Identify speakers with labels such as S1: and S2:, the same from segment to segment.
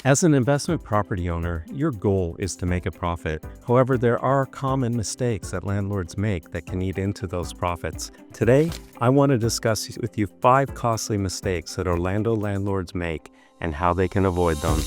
S1: As an investment property owner, your goal is to make a profit. However, there are common mistakes that landlords make that can eat into those profits. Today, I want to discuss with you 5 costly mistakes that Orlando landlords make and how they can avoid them.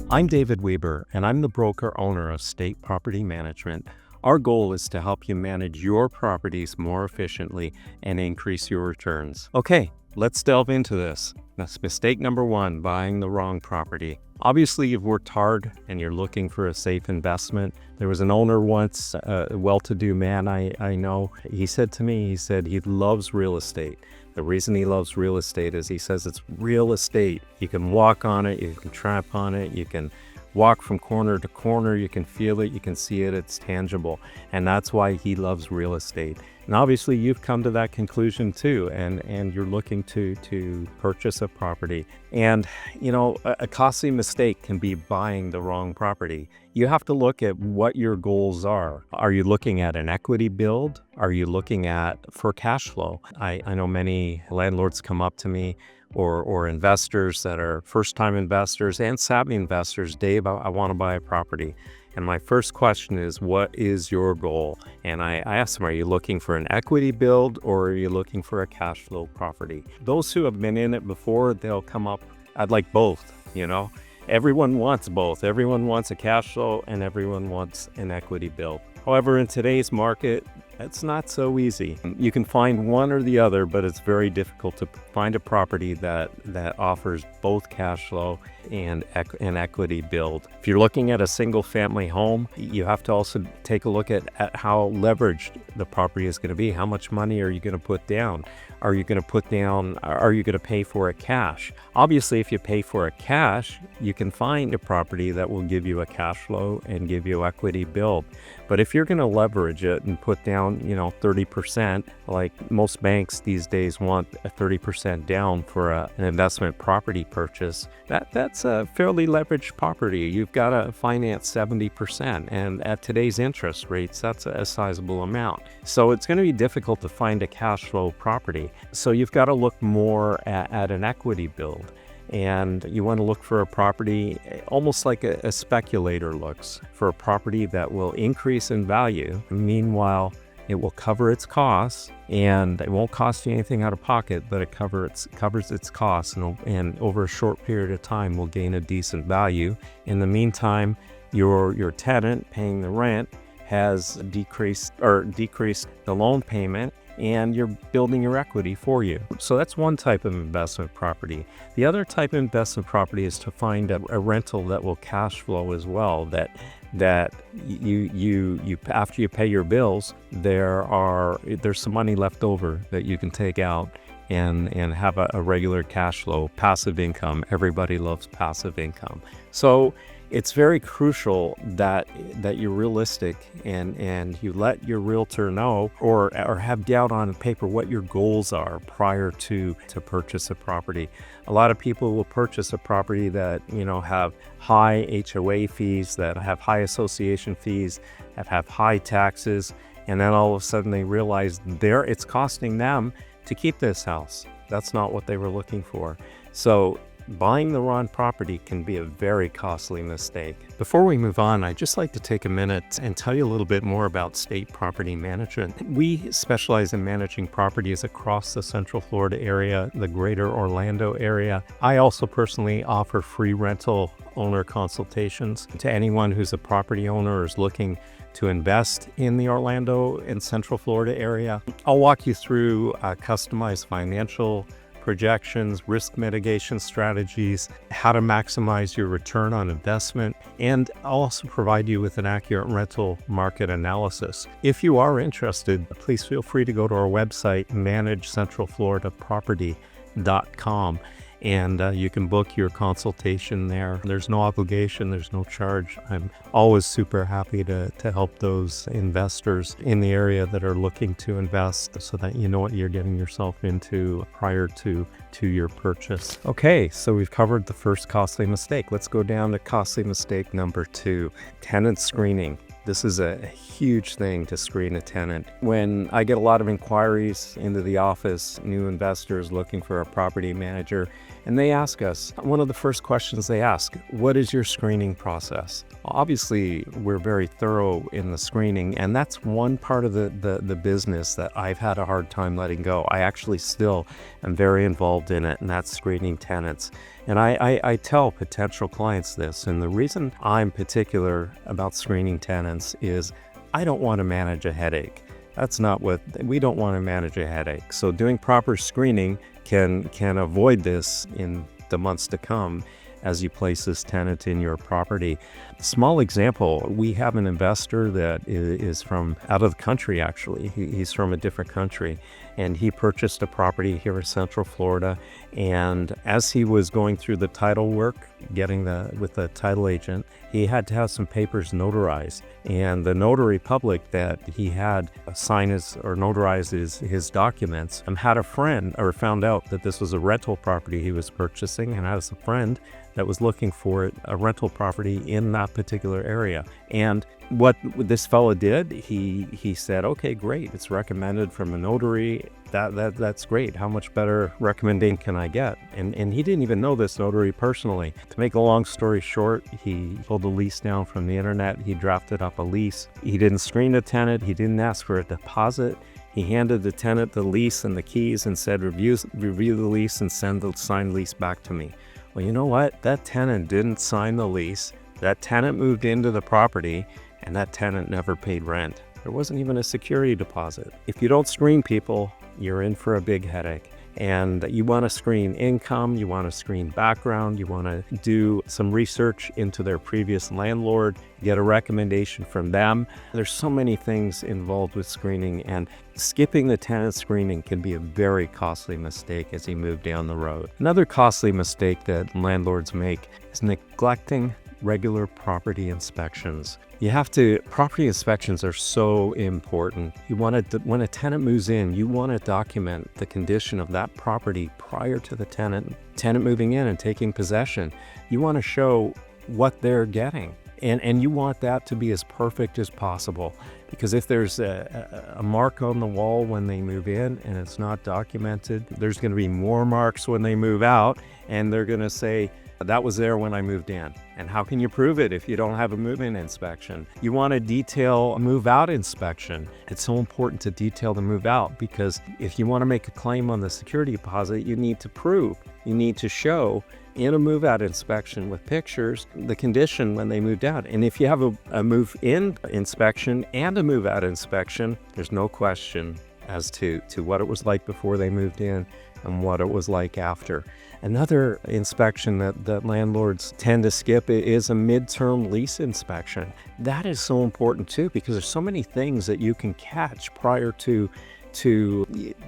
S1: I'm David Weber, and I'm the broker-owner of State Property Management. Our goal is to help you manage your properties more efficiently and increase your returns. Okay, let's delve into this. That's mistake number 1, buying the wrong property. Obviously, you've worked hard and you're looking for a safe investment. There was an owner once, a well-to-do man I know. He said to me, he loves real estate. The reason he loves real estate is he says it's real estate. You can walk on it, you can tramp on it, you can walk from corner to corner, you can feel it, you can see it, it's tangible. And that's why he loves real estate. And obviously you've come to that conclusion too, and you're looking to purchase a property. And you know, a costly mistake can be buying the wrong property. You have to look at what your goals are. Are you looking at an equity build? Are you looking at for cash flow? I know many landlords come up to me or investors that are first-time investors and savvy investors. Dave, I want to buy a property. And my first question is, what is your goal? And I ask them, are you looking for an equity build or are you looking for a cash flow property? Those who have been in it before, they'll come up, I'd like both, you know? Everyone wants both. Everyone wants a cash flow and everyone wants an equity build. However, in today's market, it's not so easy. You can find one or the other, but it's very difficult to find a property that offers both cash flow and an equity build. If you're looking at a single family home, you have to also take a look at how leveraged the property is going to be. How much money are you going to put down? Are you going to pay for it cash? Obviously, if you pay for it cash, you can find a property that will give you a cash flow and give you equity build. But if you're going to leverage it and put down, 30%, like most banks these days want a 30% down for an investment property purchase, that's a fairly leveraged property. You've got to finance 70%. And at today's interest rates, that's a sizable amount. So it's going to be difficult to find a cash flow property. So you've got to look more at an equity build. And you want to look for a property almost like a speculator looks, for a property that will increase in value. Meanwhile, it will cover its costs, and it won't cost you anything out of pocket, but it covers its costs, and over a short period of time will gain a decent value. In the meantime, your tenant paying the rent has decreased the loan payment, and you're building your equity for you. So that's one type of investment property. The other type of investment property is to find a rental that will cash flow as well, that you after you pay your bills, there's some money left over that you can take out and have a regular cash flow, passive income. Everybody loves passive income. So it's very crucial that you're realistic and you let your realtor know or have down on paper what your goals are prior to purchase a property. A lot of people will purchase a property that have high HOA fees, that have high association fees, that have high taxes, and then all of a sudden they realize it's costing them to keep this house. That's not what they were looking for. So buying the wrong property can be a very costly mistake. Before we move on, I'd just like to take a minute and tell you a little bit more about State Property Management. We specialize in managing properties across the Central Florida area, the greater Orlando area. I also personally offer free rental owner consultations to anyone who's a property owner or is looking to invest in the Orlando and Central Florida area. I'll walk you through customized financial projections, risk mitigation strategies, how to maximize your return on investment, and I'll also provide you with an accurate rental market analysis. If you are interested, please feel free to go to our website, managecentralfloridaproperty.com. And you can book your consultation there. There's no obligation, there's no charge. I'm always super happy to help those investors in the area that are looking to invest so that you know what you're getting yourself into prior to your purchase. Okay, so we've covered the first costly mistake. Let's go down to costly mistake number 2, tenant screening. This is a huge thing to screen a tenant. When I get a lot of inquiries into the office, new investors looking for a property manager, and they ask us, one of the first questions they ask, what is your screening process? Obviously, we're very thorough in the screening, and that's one part of the business that I've had a hard time letting go. I actually still am very involved in it, and that's screening tenants. And I tell potential clients this, and the reason I'm particular about screening tenants is I don't want to manage a headache. We don't want to manage a headache. So doing proper screening can avoid this in the months to come as you place this tenant in your property. Small example, we have an investor that is from out of the country, actually. He's from a different country, and he purchased a property here in Central Florida. And as he was going through the title work, with the title agent, he had to have some papers notarized. And the notary public that he had sign or notarize his documents had a friend, or found out that this was a rental property he was purchasing, and has a friend that was looking for a rental property in that particular area. And what this fellow did, he said, okay, great, it's recommended from a notary. That's great. How much better recommendation can I get? And he didn't even know this notary personally. To make a long story short, he pulled the lease down from the internet. He drafted up a lease. He didn't screen the tenant. He didn't ask for a deposit. He handed the tenant the lease and the keys and said, review the lease and send the signed lease back to me. Well, you know what? That tenant didn't sign the lease. That tenant moved into the property, and that tenant never paid rent. There wasn't even a security deposit. If you don't screen people, you're in for a big headache. And you want to screen income, you want to screen background, you want to do some research into their previous landlord, get a recommendation from them. There's so many things involved with screening, and skipping the tenant screening can be a very costly mistake as you move down the road. Another costly mistake that landlords make is neglecting regular property inspections. Property inspections are so important. When a tenant moves in, you want to document the condition of that property prior to the tenant moving in and taking possession. You want to show what they're getting. And you want that to be as perfect as possible, because if there's a mark on the wall when they move in and it's not documented, there's going to be more marks when they move out, and they're going to say, that was there when I moved in. And how can you prove it if you don't have a move-in inspection? You want to detail a move-out inspection. It's so important to detail the move-out, because if you want to make a claim on the security deposit, you need to show in a move-out inspection with pictures the condition when they moved out. And if you have a move-in inspection and a move-out inspection, there's no question as to what it was like before they moved in and what it was like after. Another inspection that landlords tend to skip is a midterm lease inspection. That is so important too, because there's so many things that you can catch prior to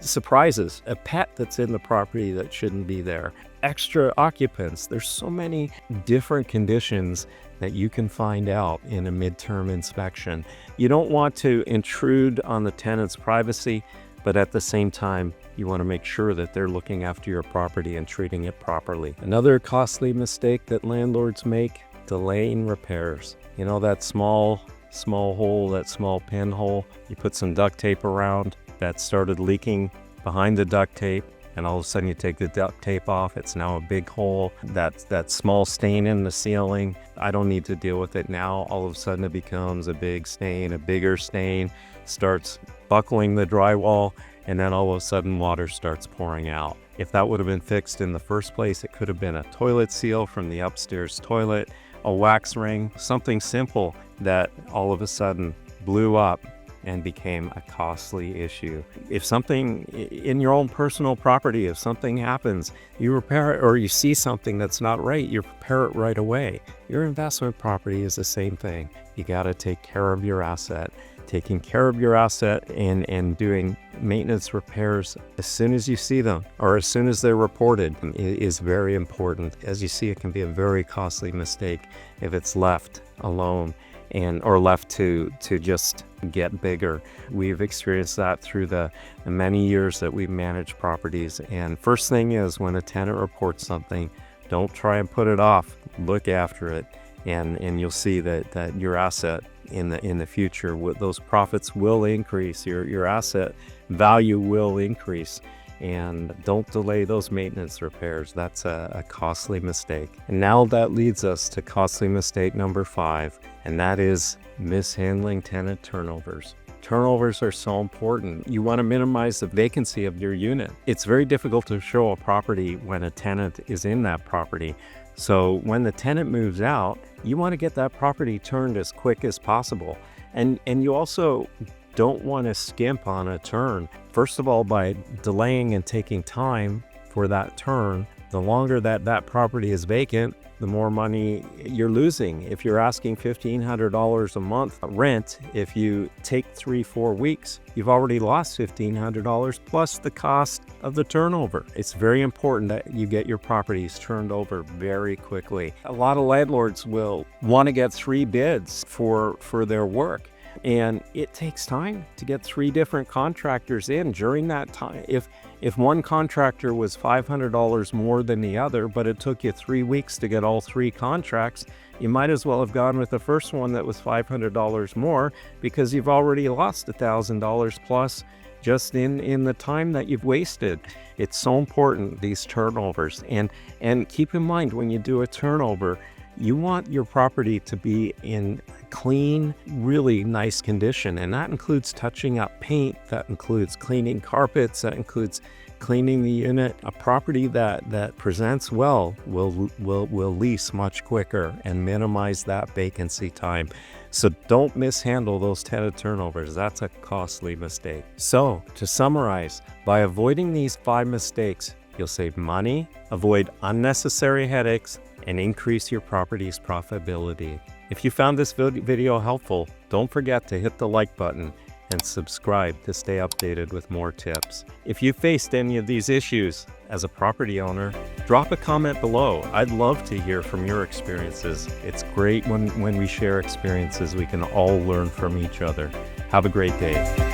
S1: surprises. A pet that's in the property that shouldn't be there. Extra occupants. There's so many different conditions that you can find out in a midterm inspection. You don't want to intrude on the tenant's privacy, but at the same time, you want to make sure that they're looking after your property and treating it properly. Another costly mistake that landlords make, delaying repairs. You know, that small hole, that small pinhole, you put some duct tape around, that started leaking behind the duct tape, and all of a sudden you take the duct tape off, it's now a big hole. That small stain in the ceiling, I don't need to deal with it now. All of a sudden it becomes a big stain, a bigger stain, starts buckling the drywall, and then all of a sudden water starts pouring out. If that would have been fixed in the first place, it could have been a toilet seal from the upstairs toilet, a wax ring, something simple that all of a sudden blew up and became a costly issue. If something in your own personal property, if something happens, you repair it, or you see something that's not right, you repair it right away. Your investment property is the same thing. You got to take care of your asset. Taking care of your asset and doing maintenance repairs as soon as you see them, or as soon as they're reported, is very important. As you see, it can be a very costly mistake if it's left alone or left to just get bigger. We've experienced that through the many years that we've managed properties. And first thing is, when a tenant reports something, don't try and put it off. Look after it, and you'll see that your asset in the future. Those profits will increase. Your asset value will increase. And don't delay those maintenance repairs. That's a costly mistake. And now that leads us to costly mistake number 5, and that is mishandling tenant turnovers. Turnovers are so important. You want to minimize the vacancy of your unit. It's very difficult to show a property when a tenant is in that property. So when the tenant moves out, you want to get that property turned as quick as possible. And you also don't want to skimp on a turn. First of all, by delaying and taking time for that turn, the longer that property is vacant, the more money you're losing. If you're asking $1,500 a month rent, if you take 3-4 weeks, you've already lost $1,500 plus the cost of the turnover. It's very important that you get your properties turned over very quickly. A lot of landlords will want to get 3 bids for their work. And it takes time to get 3 different contractors in during that time. If one contractor was $500 more than the other, but it took you 3 weeks to get all 3 contracts, you might as well have gone with the first one that was $500 more, because you've already lost $1,000 plus just in the time that you've wasted. It's so important, these turnovers. And keep in mind, when you do a turnover, you want your property to be in clean, really nice condition. And that includes touching up paint, that includes cleaning carpets, that includes cleaning the unit. A property that presents well will lease much quicker and minimize that vacancy time. So don't mishandle those tenant turnovers. That's a costly mistake. So to summarize, by avoiding these 5 mistakes, you'll save money, avoid unnecessary headaches, and increase your property's profitability. If you found this video helpful, don't forget to hit the like button and subscribe to stay updated with more tips. If you faced any of these issues as a property owner, drop a comment below. I'd love to hear from your experiences. It's great when we share experiences. We can all learn from each other. Have a great day.